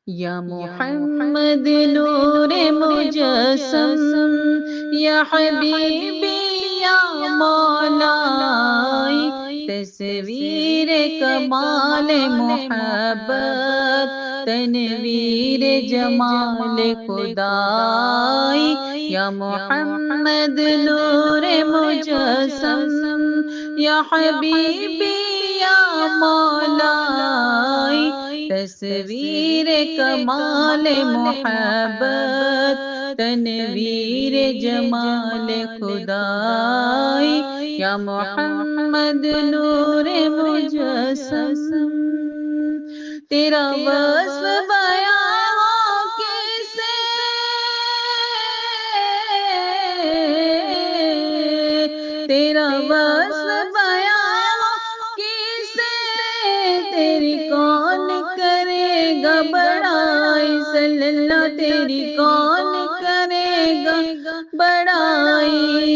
یا محمد نور مجسم، یا حبیبی یا مولائی، تصویر کمال محبت، تنویر جمال خدائی، یا محمد نور مجسم، یا حبیبی یا مولائی، تصویر کمال محبت، تنویر جمال خدائی، یا محمد نور مجسم۔ تیرا وصف بیان ہو کیسے، تیرا وصف بیان ہو کیسے، تیری کون کرے گا بڑائی، صلی اللہ تیری کون کرے گا بڑائی،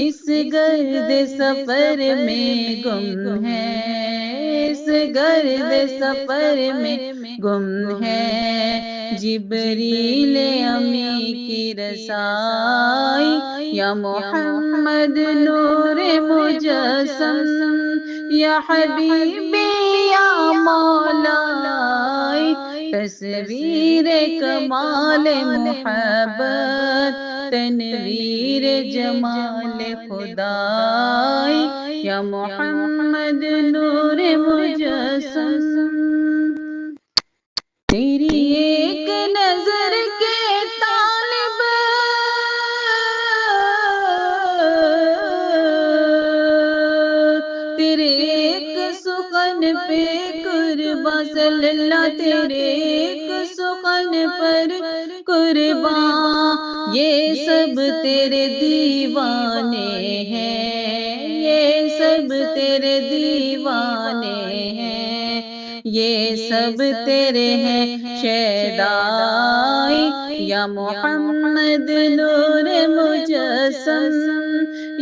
اس گرد سفر میں گم ہے، اس گرد سفر میں گم ہے، جبریل امی کی رسائی، یا محمد نور مجسم، یا حبیبی یا مولائی، تصویر کمال محبت، تنویر جمال خدائی، یا محمد نور مجسم۔ تیری ایک نظر کے طالب، تیرے ایک سخن پہ قربان، صلی اللہ تیرے ایک سخن پر قربان، یہ سب تیرے دیوانے ہیں، یہ سب تیرے دیوانے ہیں، یہ سب تیرے ہیں شیدائی، یا محمد نور مجسم،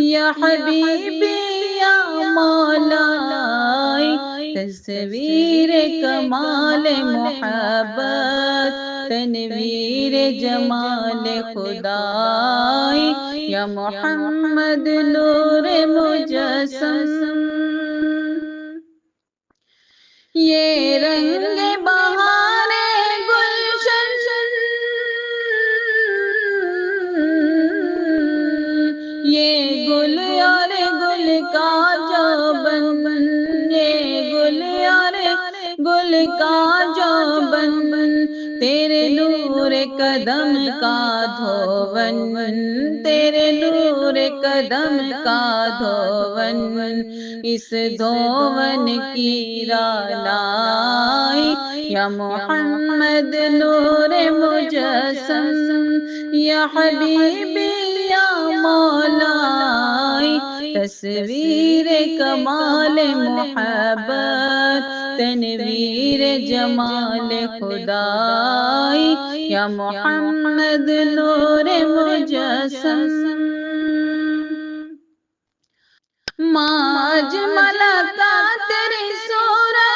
یا حبیبی یا مولائی، تصویر کمال محبت، تنویر جمال خدائی، یا محمد نور مجسم۔ یہ رنگ بہار گلشن، یہ گل اور گل کا جوبن، یہ گل اور گل کا جوبن، تیرے نور قدم کا دھون، تیرے نور قدم کا دھون، اس دھون کی رالائی، یا محمد نور مجسم، یا حبیبی یا مولائی، تصویر کمال محبت، تنویر جمال خدائی، یا محمد نور مجسم۔ ماں اجمل کا تیری صورت،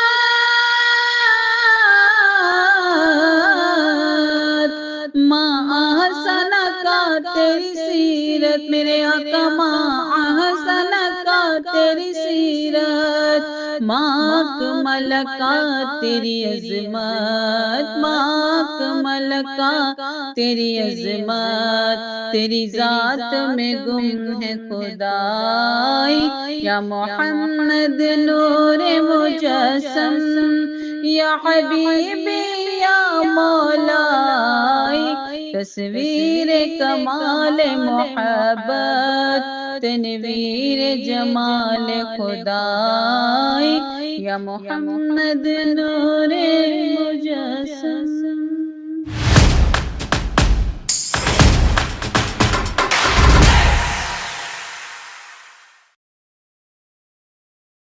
ماں احسن کا تیری سیرت، میرے آقا ماں احسن کا تیری سیرت، ماں اکمل کا تیری عظمت، ماں اکمل کا تیری عظمت، تیری ذات میں گم ہے خدائی، یا محمد نور مجسم، یا حبیبی یا مولائی، تصویر کمال محبت، تنویر جمال خدائی، یا محمد نور